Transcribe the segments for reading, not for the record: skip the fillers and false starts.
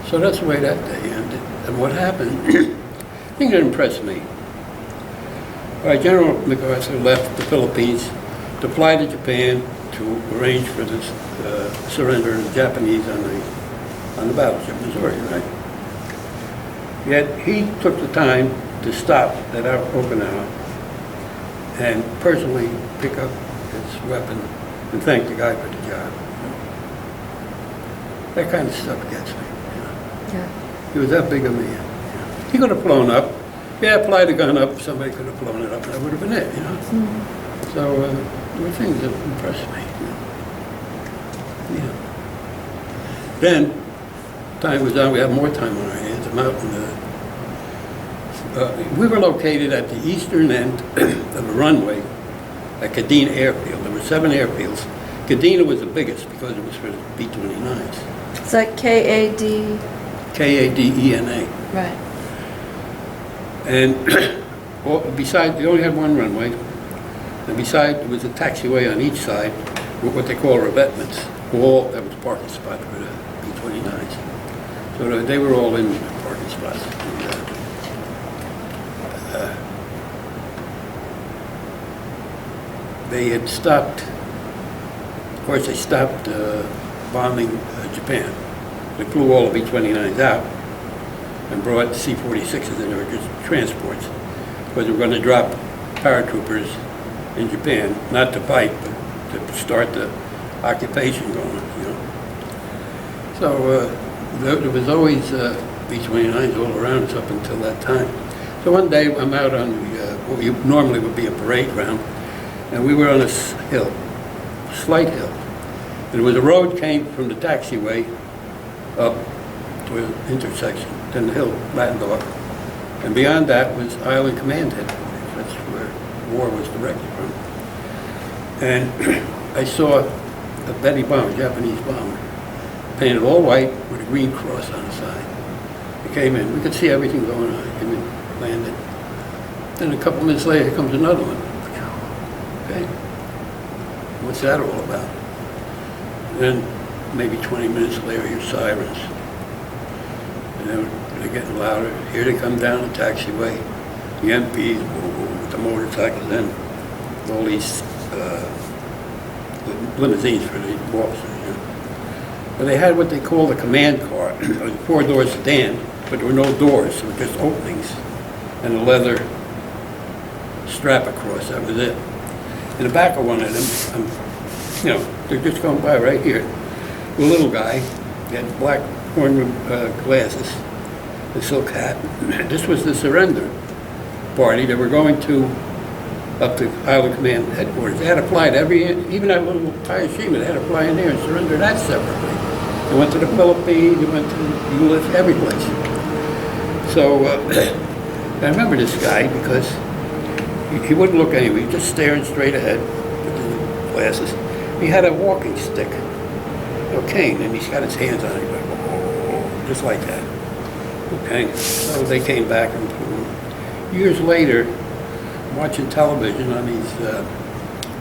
So that's the way that day ended. And what happened, thing that impressed me. All right, General MacArthur left the Philippines to fly to Japan to arrange for the surrender of the Japanese on the battleship Missouri, right? Yet he took the time to stop at Okinawa and personally pick up his weapon and thank the guy for the job. That kind of stuff gets me. Yeah. He was that big a man. He could have flown up. Yeah, fly the gun up. Somebody could have flown it up, and that would have been it. So there were things that impressed me. Then time was on. We had more time on our hands. I'm out in we were located at the eastern end of the runway at Kadena Airfield. There were 7 airfields. Kadena was the biggest because it was for the B-29s. It's like K-A-D... K-A-D-E-N-A. Right. And beside, they only had one runway, and beside, there was a taxiway on each side with what they call revetments. All, that was a parking spot for the B-29s. So they were all in parking spots. They had stopped, of course, they stopped bombing Japan. They flew all the B-29s out and brought C-46s in. They were just transports because they were going to drop paratroopers in Japan, not to fight, but to start the occupation going, So there was always B-29s all around us up until that time. So one day I'm out on what normally would be a parade ground, and we were on a hill, slight hill. And there was a road came from the taxiway up to an intersection. Then the hill flattened off. And beyond that was Island Command headquarters. That's where war was directed from. And I saw a Betty bomber, Japanese bomber, painted all white with a green cross on the side. It came in. We could see everything going on. It came in, landed. Then a couple minutes later, here comes another one. Okay, what's that all about? Then maybe 20 minutes later, hear sirens. And then they're getting louder. Here they come down the taxiway. The MPs with the motorcycles in. All these limousines for the officers. But they had what they call the command car. It was a 4-door sedan, but there were no doors. There were just openings and a leather strap across. That was it. In the back of one of them, they're just going by right here. The little guy, he had black horn glasses, a silk hat. This was the surrender party. They were going up to Island Command headquarters. They had to fly to even that little Hiroshima, they had to fly in there and surrender that separately. They went to the Philippines, they went to Euless, every place. So I remember this guy because he wouldn't look anywhere, he was just staring straight ahead with his glasses. He had a walking stick, a cane, and he's got his hands on it, just like that. Okay, so they came back, and years later, I'm watching television on these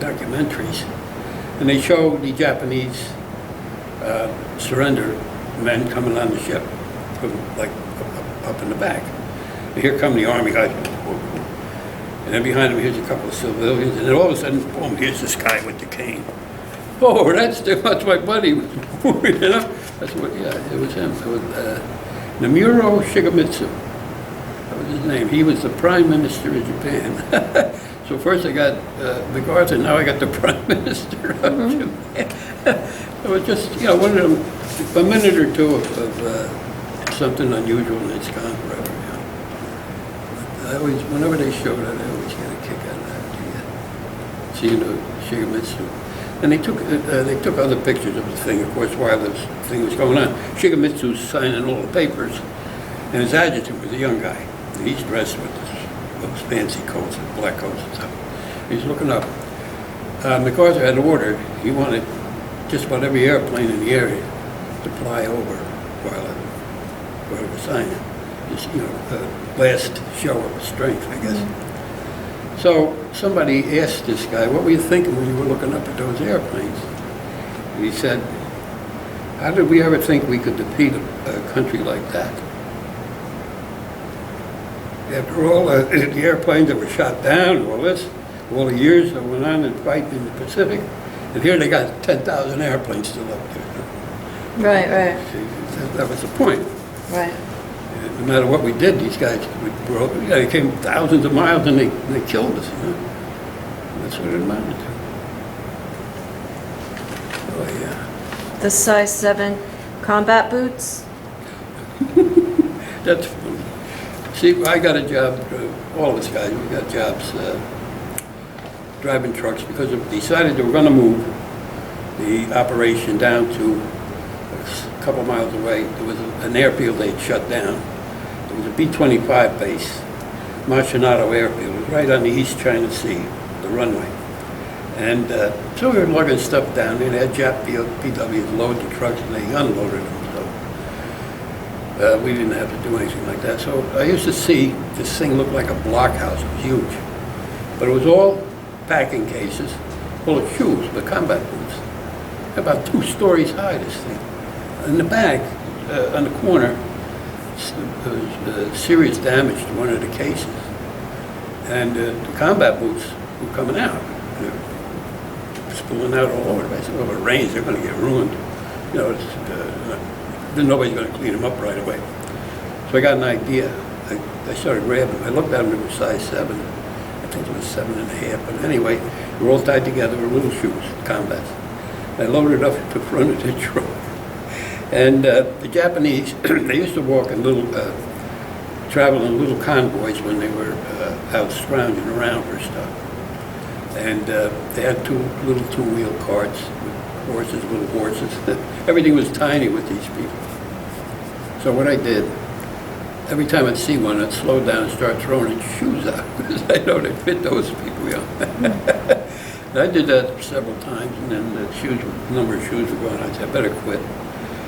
documentaries, and they show the Japanese surrender men coming on the ship, from like up in the back. And here come the army guys. And then behind him, here's a couple of civilians, and then all of a sudden, boom, here's this guy with the cane. Oh, that's my buddy. That's what, yeah, it was him. It was Namuro Shigemitsu. That was his name. He was the Prime Minister of Japan. So first I got MacArthur, now I got the Prime Minister of Japan. It was just, one of them, a minute or two of something unusual, and it's gone forever. I always, whenever they show that, I always get a kick out of that. Seeing the Shigemitsu. And they took other pictures of the thing, of course, while this thing was going on. Shigemitsu was signing all the papers, and his adjutant was a young guy. And he's dressed with those fancy coats, black coats and stuff. He's looking up. MacArthur had ordered, he wanted just about every airplane in the area to fly over while it was signing. Just, last show of strength, I guess. So somebody asked this guy, what were you thinking when you were looking up at those airplanes? And he said, how did we ever think we could defeat a country like that. After all, the airplanes that were shot down, all this, all the years that went on and fight in the Pacific, and here they got 10,000 airplanes still up there. Right, right, That was the point. right. No matter what we did, these guys, they came thousands of miles and they killed us. That's what it amounted to. Oh, yeah. The size 7 combat boots? That's, see, I got a job, all of us guys, we got jobs driving trucks because we decided they were going to move the operation down to a couple miles away. There was an airfield they'd shut down. It was a B-25 base, Marcinado Airfield. It was right on the East China Sea, the runway. And so we were lugging stuff down there. They had Jap PWs load the trucks and they unloaded them. So we didn't have to do anything like that. So I used to see this thing look like a blockhouse. It was huge. But it was all packing cases full of shoes, the combat boots. About 2 stories high, this thing. In the back, on the corner, there was serious damage to one of the cases. And the combat boots were coming out. They were spilling out all over. I said, well, if it rains, they're going to get ruined. You know, then nobody's going to clean them up right away. So I got an idea. I started grabbing them. I looked at them, they were size 7. I think it was 7.5. But anyway, they were all tied together with little shoes, combats. I loaded up at the front of the truck. And the Japanese, they used to walk in little, travel in little convoys when they were out scrounging around for stuff. And they had 2 little 2-wheel carts with horses, little horses. Everything was tiny with these people. So what I did, every time I'd see one, I'd slow down and start throwing its shoes out because I know they fit those people. You know? And I did that several times, and then the number of shoes were going. I said, I better quit.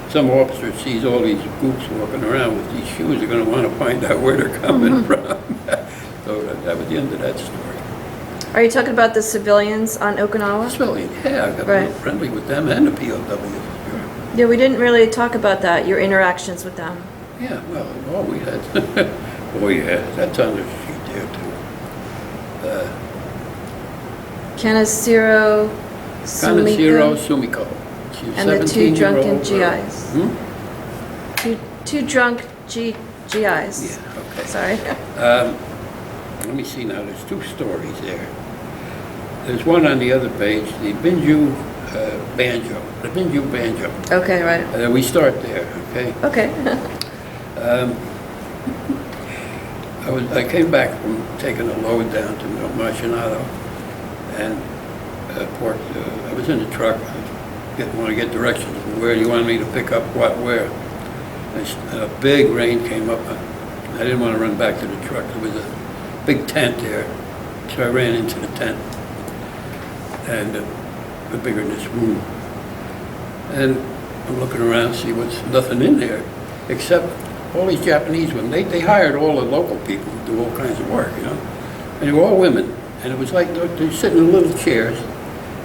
Some officer sees all these gooks walking around with these shoes, they're going to want to find out where they're coming from. So that was the end of that story. Are you talking about the civilians on Okinawa? Civilian, yeah, I got Right. friendly with them and the POWs. Yeah, we didn't really talk about that, your interactions with them. Yeah, well, all we had. Oh, yeah, that's on the sheet there, too. Kaneshiro Kaneshiro Sumiko, Sumiko. She was and the 2 drunken 17-year-old GIs. girl. Two drunk GIs. Yeah, okay. Sorry. Let me see now, there's 2 stories there. There's one on the other page, the Binju Banjo. The Binju Banjo. Okay, right. We start there, okay? Okay. I came back from taking a load down to Marcinado, and I was in the truck. I want to get directions. Where do you want me to pick up what, where? And a big rain came up. I didn't want to run back to the truck. There was a big tent there, so I ran into the tent, and bigger than this room. And I'm looking around to see what's nothing in there, except all these Japanese women. They hired all the local people to do all kinds of work, you know. And they were all women, and it was like they're sitting in little chairs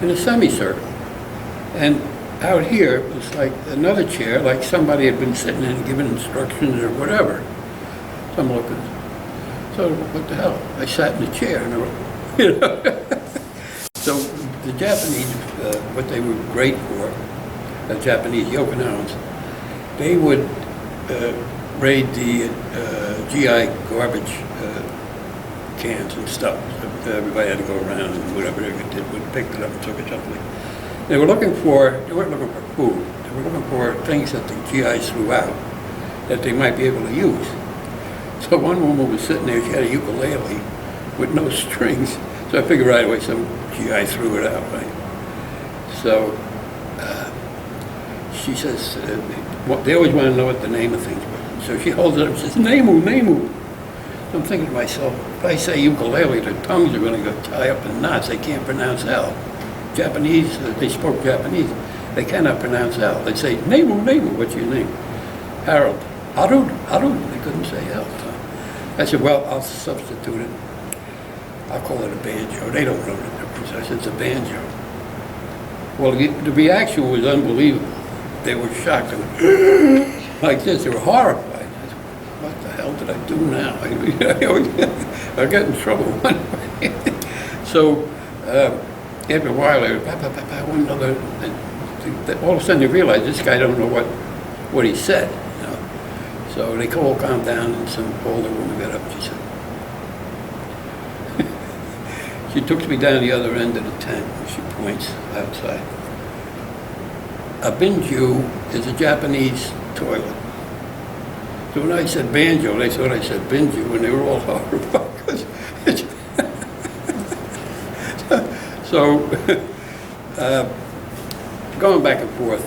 in a semicircle. And out here, it was like another chair, like somebody had been sitting in and giving instructions or whatever. So I'm looking, so what the hell? I sat in the chair, and you know. So the Japanese, what they were great for, the Japanese Okinawans, they would raid the GI garbage cans and stuff. So everybody had to go around and whatever they did, would pick it up and took it something. They weren't looking for food. They were looking for things that the GIs threw out that they might be able to use. So one woman was sitting there, she had a ukulele with no strings. So I figured right away some GI threw it out, right? So she says, they always want to know what the name of things were. So she holds it up and says, Nemu, Nemu. So I'm thinking to myself, if I say ukulele, their tongues are going to go tie up in knots. They can't pronounce L. Japanese, they spoke Japanese. They cannot pronounce L. They'd say, Nemu, Nemu, what's your name? Harold. Harud, Harud. They couldn't say L. So I said, well, I'll substitute it. I'll call it a banjo. They don't know the difference. I said, it's a banjo. Well, the reaction was unbelievable. They were shocked. like this. They were horrified. I said, what the hell did I do now? I got in trouble one way. So after a while, they one another, all of a sudden they realized this guy don't know what he said. You know? So they all calmed down, and some older woman got up and she said, she took me down the other end of the tent, and she points outside. A binju is a Japanese toilet. So when I said banjo, they thought I said binju, and they were all horrified. So, going back and forth,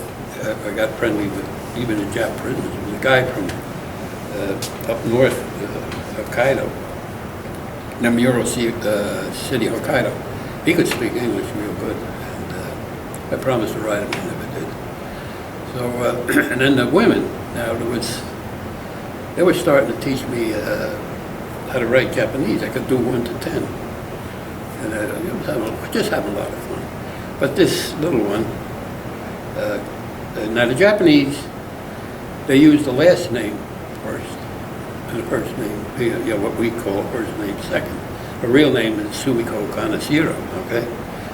I got friendly with even the Jap prisoners. There was a guy from up north, Hokkaido, Namuro City, Hokkaido. He could speak English real good, and I promised to write him, I never did. So, and then the women, now they were starting to teach me how to write Japanese. I could do 1 to 10. And I was just having a lot of fun. But this little one, now the Japanese, they use the last name first, and the first name, what we call first name second. Her real name is Sumiko Kaneshiro, okay?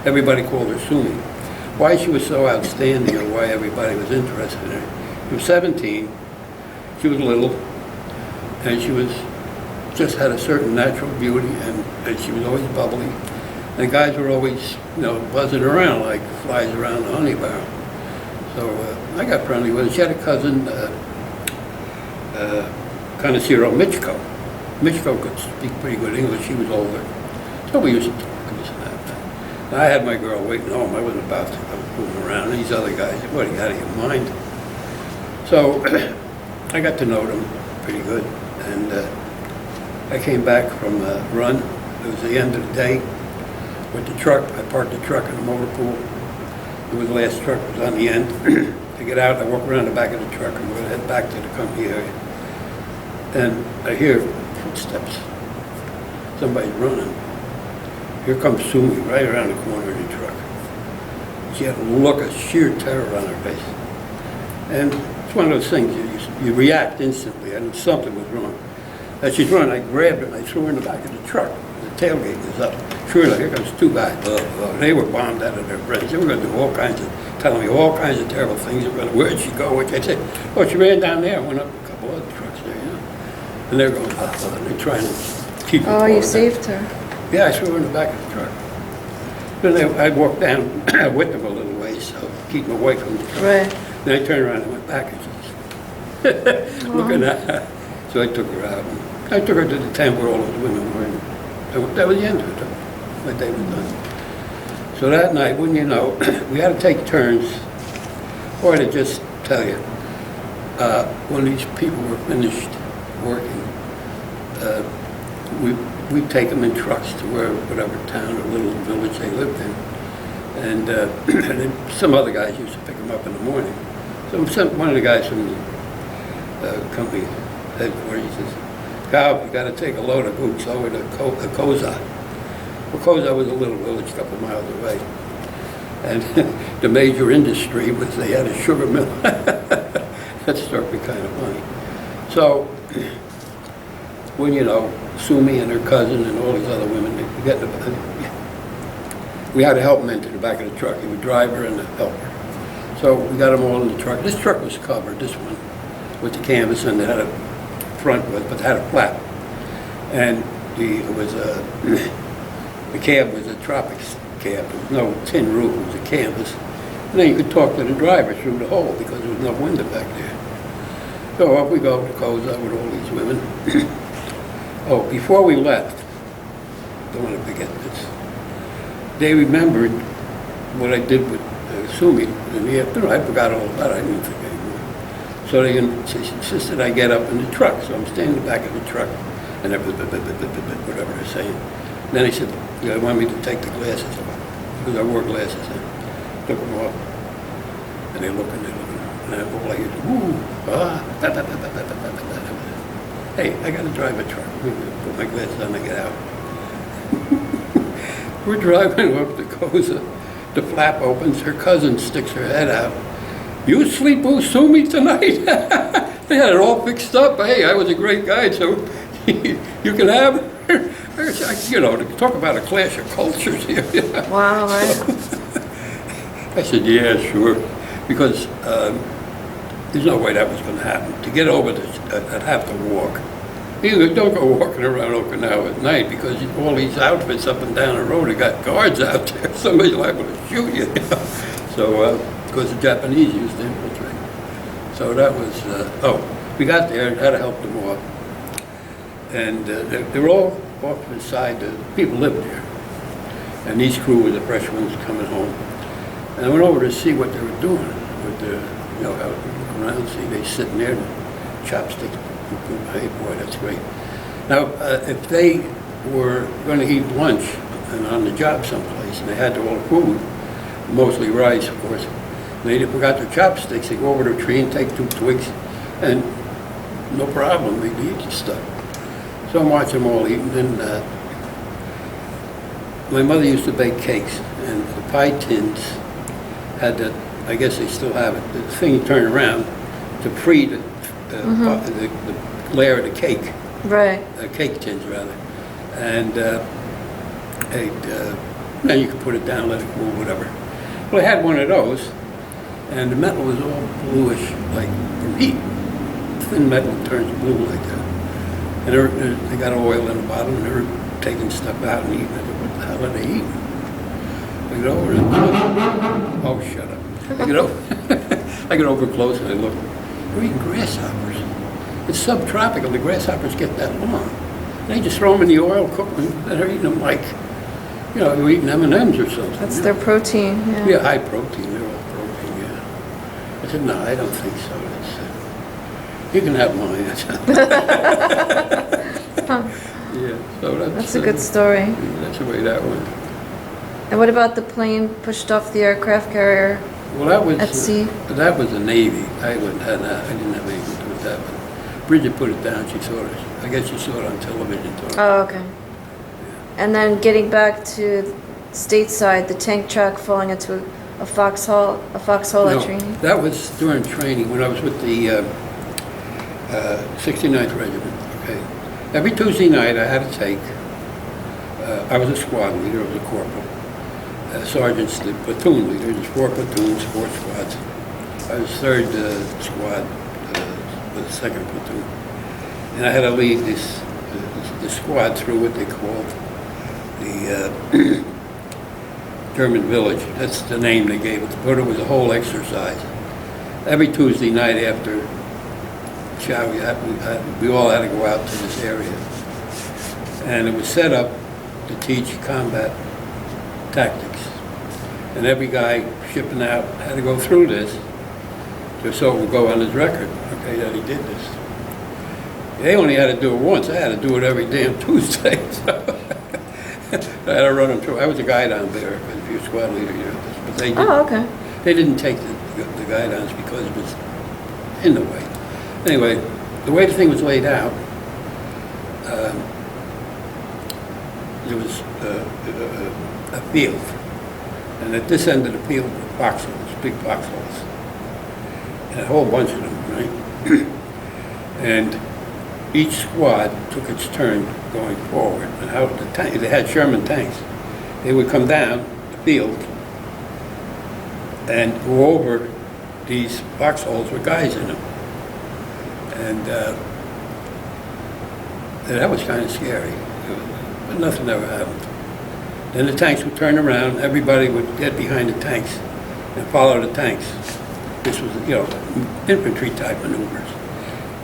Everybody called her Sumi. Why she was so outstanding or why everybody was interested in her. She was 17, she was little, and she was just had a certain natural beauty, and she was always bubbly. And the guys were always, buzzing around like flies around a honey barrel. So I got friendly with her. She had a cousin, Kaneshiro Michiko. Michiko could speak pretty good English. She was older. So we used to talk and this and that. And I had my girl waiting home. I wasn't about to go fooling around. And these other guys, what, are you out of your mind? So I got to know them pretty good. And I came back from a run. It was the end of the day with the truck. I parked the truck in the motor pool. It was the last truck was on the end. To get out, I walk around the back of the truck and we're going to head back to the company area. And I hear footsteps. Somebody's running. Here comes Sumi right around the corner of the truck. She had a look of sheer terror on her face. And it's one of those things, you react instantly. I knew something was wrong. As she's running, I grabbed her and I threw her in the back of the truck. The tailgate was up. Sure, here comes 2 guys. They were bombed out of their brains. They were going to do all kinds of, telling me all kinds of terrible things. They were going to, where'd she go? Which I said, oh, she ran down there. Went up a couple other trucks there, And they're going, and they're trying to keep her. Oh, you saved her. Yeah, I threw her in the back of the truck. Then I'd walk down with them a little ways, so keep them away from the truck. Right. Then I turned around and went back and she's looking at her. So I took her out. I took her to the tent where all those women were. And that was the end of it. My day was done. So that night, wouldn't you know, we had to take turns, or to just tell you, when these people were finished working, we'd take them in trucks to whatever town or little village they lived in. And then some other guys used to pick them up in the morning. So one of the guys from the company headquarters, he says, Cal, you got to take a load of goods over to Koza. Well, Koza was a little village a couple miles away. And the major industry was they had a sugar mill. That struck me kind of funny. So, when Sumi and her cousin and all these other women, we had to help them into the back of the truck. He would drive her and help her. So we got them all in the truck. This truck was covered, this one, with the canvas, and it had a front with, but it had a flap. And the cab was a Tropics cab. There was no tin roof, it was a canvas. And then you could talk to the driver through the hole because there was no window back there. So off we go to Koza with all these women. Oh, before we left, don't want to forget this, they remembered what I did with Sumi in the afternoon. I forgot all about it, I didn't forget anymore. So they insisted I get up in the truck, so I'm standing in the back of the truck, and whatever they're saying. And then he said, they want me to take the glasses off, because I wore glasses, and took them off. And they're looking, and all I hear is, ooh, hey, I got to drive a truck. Put my glasses on and get out. We're driving up to Koza. The flap opens. Her cousin sticks her head out. You sleep with Sumi tonight? They had it all fixed up. Hey, I was a great guide, so you can have her. You know, to talk about a clash of cultures here. Wow, right? I said, yeah, sure, because there's no way that was going to happen. To get over this, I'd have to walk. Either don't go walking around Okinawa at night because all these outfits up and down the road have got guards out there. Somebody's liable to shoot you. So, because the Japanese used to infiltrate. So that was, we got there and had to help them off. And they were all off to the side, people lived there. And these crew were the fresh ones coming home. And I went over to see what they were doing with the, you know, out around, see, they sitting there, chopsticks. Hey, boy, that's great. Now, if they were going to eat lunch and on the job someplace, and they had all the food, mostly rice, of course, they forgot their chopsticks, they go over to a tree and take 2 twigs, and no problem, they'd eat the stuff. So I'm watching them all eating, and my mother used to bake cakes, and the pie tins had that, I guess they still have it, the thing you turn around to free the layer of the cake. Right. Cake tins, rather. And then you could put it down, let it cool, whatever. Well, I had one of those, and the metal was all bluish, like from heat. Thin metal turns blue like that. And they got oil in the bottom, and they were taking stuff out and eating it. What the hell are they eating? I get over and oh, shut up. I get over close and I look. They're eating grasshoppers. It's subtropical. The grasshoppers get that long. They just throw them in the oil, cook them, and they're eating them like, you know, they're eating M&Ms or something. That's their protein, yeah. Yeah, high protein. They're all protein, yeah. I said, no, I don't think so. You can have mine. Yeah, so that's a good story. That's the way that went. And what about the plane pushed off the aircraft carrier? Well, that was at sea? That was the Navy. I didn't have anything to do with that. But Bridget put it down. She saw it. I guess she saw it on television. Oh, okay. Yeah. And then getting back to stateside, the tank truck falling into a foxhole at training? That was during training when I was with the 69th Regiment. Okay. Every Tuesday night I had to take. I was a squad leader. I was a corporal. Sergeants, the platoon leader. There's 4 platoons, 4 squads. I was 3rd squad with the 2nd platoon. And I had to lead the squad through what they called the German village. That's the name they gave it. But it was a whole exercise. Every Tuesday night after chow, we all had to go out to this area. And it was set up to teach combat tactics. And every guy shipping out had to go through this just so it would go on his record, okay, that he did this. They only had to do it once. I had to do it every damn Tuesday. So I had to run them through. I was a guy down there, if you're a squad leader, you know this. But they didn't, okay. They didn't take the guy downs because it was in the way. Anyway, the way the thing was laid out, there was a field. And at this end of the field were foxholes, big foxholes. And a whole bunch of them, right? And each squad took its turn going forward. And how they had Sherman tanks. They would come down the field and go over these foxholes with guys in them. And that was kind of scary. But nothing ever happened. Then the tanks would turn around, everybody would get behind the tanks and follow the tanks. This was, you know, infantry type maneuvers.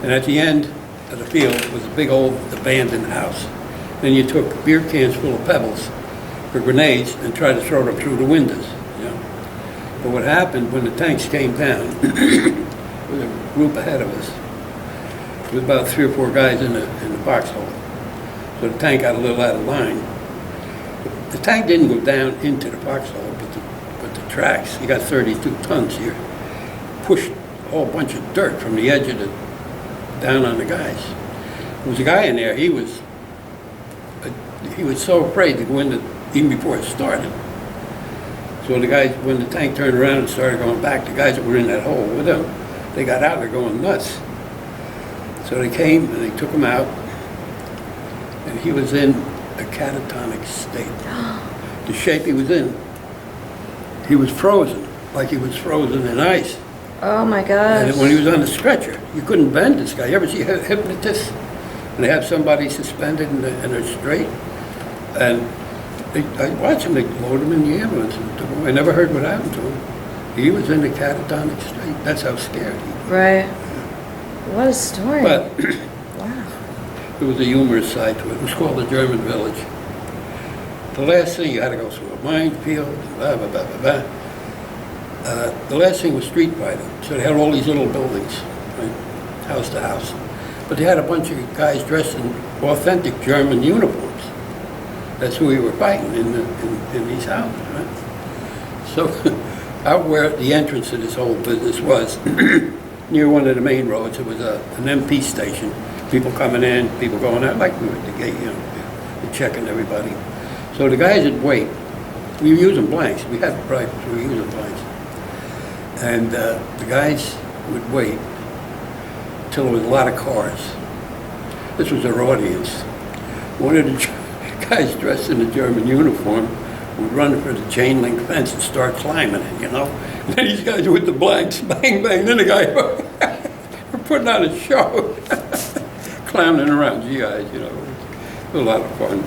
And at the end of the field was a big old abandoned house. Then you took beer cans full of pebbles for grenades and tried to throw them through the windows, you know. But what happened when the tanks came down, there was a group ahead of us. There was about 3 or 4 guys in the foxhole. So the tank got a little out of line. The tank didn't go down into the foxhole, but the tracks, you got 32 tons here, pushed a whole bunch of dirt from the edge of the, down on the guys. There was a guy in there, he was so afraid to go in, even before it started. So the guys, when the tank turned around and started going back, the guys that were in that hole with them, they got out, they're going nuts. So they came and they took him out, and he was in a catatonic state. The shape he was in, he was frozen, like he was frozen in ice. Oh my gosh. And when he was on the stretcher, you couldn't bend this guy. You ever see hypnotists? And they have somebody suspended and they're straight? And I watched him, they load him in the ambulance and took him. I never heard what happened to him. He was in a catatonic state. That's how scared he was. Right. What a story. But wow. there was a humorous side to it. It was called the German Village. The last thing, you had to go through a minefield, blah, blah, blah, blah, blah. The last thing was street fighting. So they had all these little buildings, right, house to house. But they had a bunch of guys dressed in authentic German uniforms. That's who we were fighting in these houses, right? So out where the entrance to this whole business was, near one of the main roads, it was an MP station. People coming in, people going out, like we were at the gate, you know, they're checking everybody. So the guys would wait. We were using blanks. We had rifles, we were using blanks. And the guys would wait till there was a lot of cars. This was their audience. One of the guys dressed in a German uniform would run for the chain link fence and start climbing it, you know? And then these guys with the blanks, bang, bang, then the guy were putting on a show, clowning around GIs, you know. It was a lot of fun.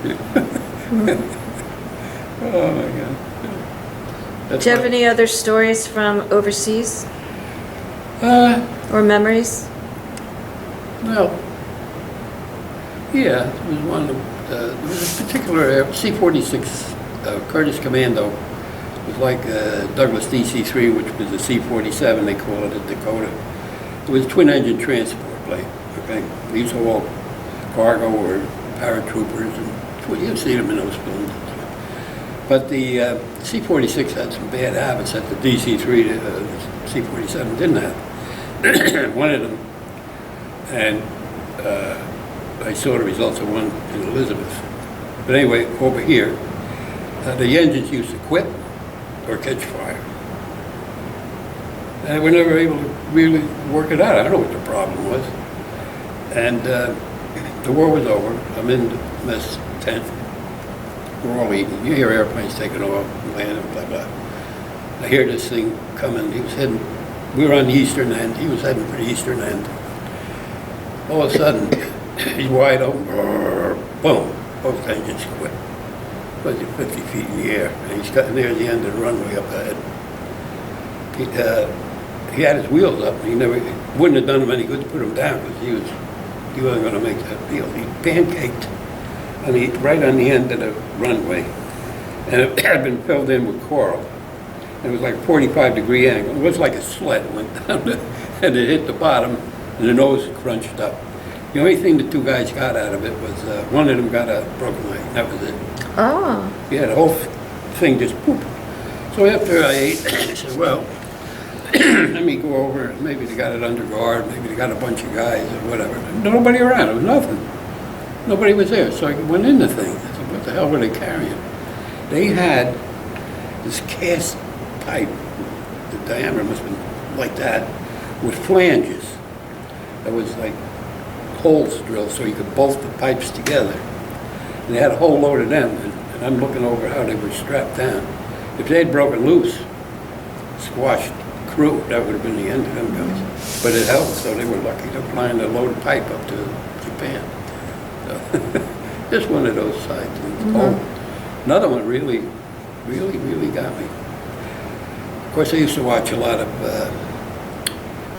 Oh my God. Do you have any other stories from overseas? Or memories? Well, yeah, there was one, there was a particular C-46 Curtiss Commando. It was like Douglas DC-3, which was a C-47, they call it at Dakota. It was a twin-engine transport plane, okay? These are all cargo or paratroopers, and you'll see them in those films. But the C-46 had some bad habits that the DC-3, the C-47 didn't have. One of them, and I saw the results of one in Elizabeth. But anyway, over here, the engines used to quit or catch fire. And we were never able to really work it out. I don't know what the problem was. And the war was over. I'm in the mess tent. We're all eating. You hear airplanes taking off, landing, blah, blah. I hear this thing coming. He was heading, we were on the eastern end. He was heading for the eastern end. All of a sudden, he's wide open. Boom. Both engines quit. But you're 50 feet in the air. And he's got near the end of the runway up ahead. He had his wheels up. And it wouldn't have done him any good to put him down because he wasn't going to make that field. He pancaked right on the end of the runway, and it had been filled in with coral. And it was like a 45-degree angle. It was like a sled went down, and it hit the bottom, and the nose crunched up. The only thing the two guys got out of it was one of them got a broken leg. That was it. Oh. Yeah, the whole thing just poop. So after I ate, I said, well, let me go over. Maybe they got it under guard. Maybe they got a bunch of guys or whatever. Nobody around. There was nothing. Nobody was there, so I went in the thing. I said, what the hell were they carrying? They had this cast pipe, the diameter must have been like that, with flanges. That was like holes drilled so you could bolt the pipes together. And they had a whole load of them, and I'm looking over how they were strapped down. If they had broken loose, squashed crew, that would have been the end of them guys. But it held, so they were lucky to find a loaded pipe up to Japan. Just one of those side things. Mm-hmm. Oh, another one really got me. Of course, I used to watch a lot of